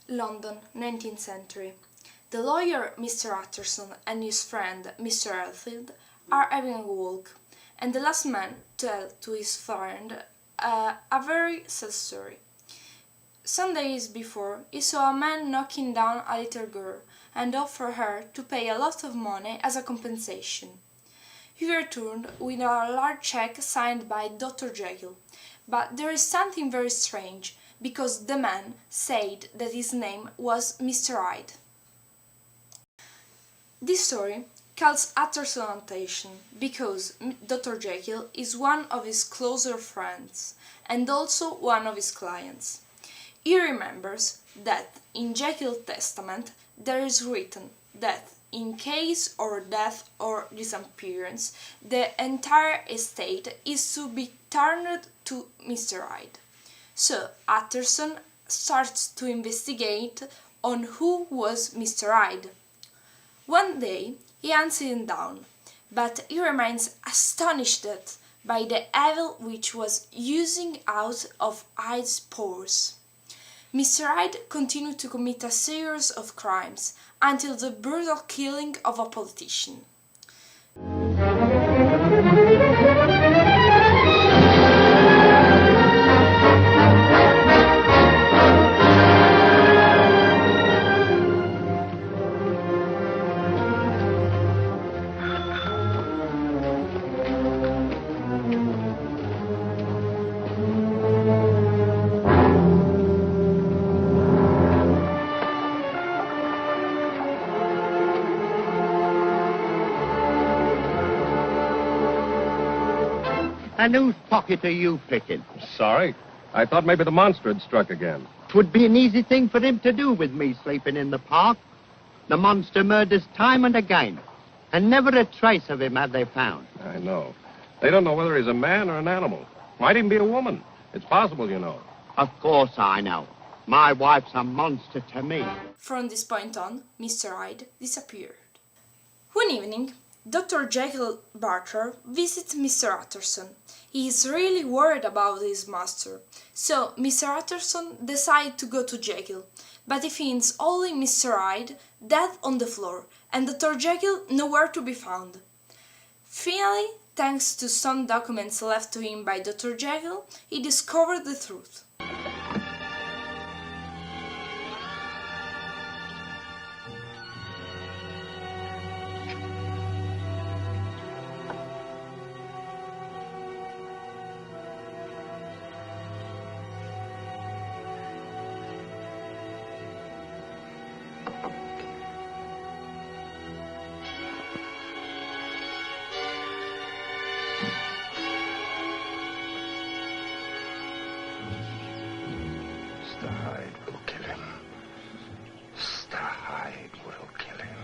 London, 19th century. The lawyer Mr. Utterson and his friend Mr. Elfield are having a walk, and the last man tells to his friend a very sad story. Some days before, he saw a man knocking down a little girl and offered her to pay a lot of money as a compensation. He returned with a large check signed by Dr. Jekyll, but there is something very strange, because the man said that his name was Mr. Hyde. This story calls Utterson's attention because Dr. Jekyll is one of his closer friends and also one of his clients. He remembers that in Jekyll's testament there is written that in case of death or disappearance, the entire estate is to be turned to Mr. Hyde. So Utterson starts to investigate on who was Mr. Hyde. One day he hunts him down, but he remains astonished by the evil which was oozing out of Hyde's pores. Mr. Hyde continued to commit a series of crimes until the brutal killing of a politician. And whose pocket are you picking? Sorry. I thought maybe the monster had struck again. 'Twould be an easy thing for him to do with me sleeping in the park. The monster murders time and again, and never a trace of him have they found. I know. They don't know whether he's a man or an animal. Might even be a woman. It's possible, you know. Of course I know. My wife's a monster to me. From this point on, Mr. Hyde disappeared. One evening, Dr. Jekyll Barker visits Mr. Utterson. He is really worried about his master, so Mr. Utterson decides to go to Jekyll, but he finds only Mr. Hyde dead on the floor and Dr. Jekyll nowhere to be found. Finally, thanks to some documents left to him by Dr. Jekyll, he discovered the truth. Mr. Hyde will kill him. Mr. Hyde will kill him.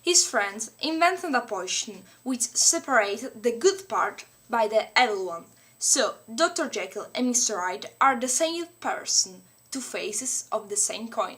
His friends invented a potion which separated the good part by the evil one, so Dr. Jekyll and Mr. Hyde are the same person, two faces of the same coin.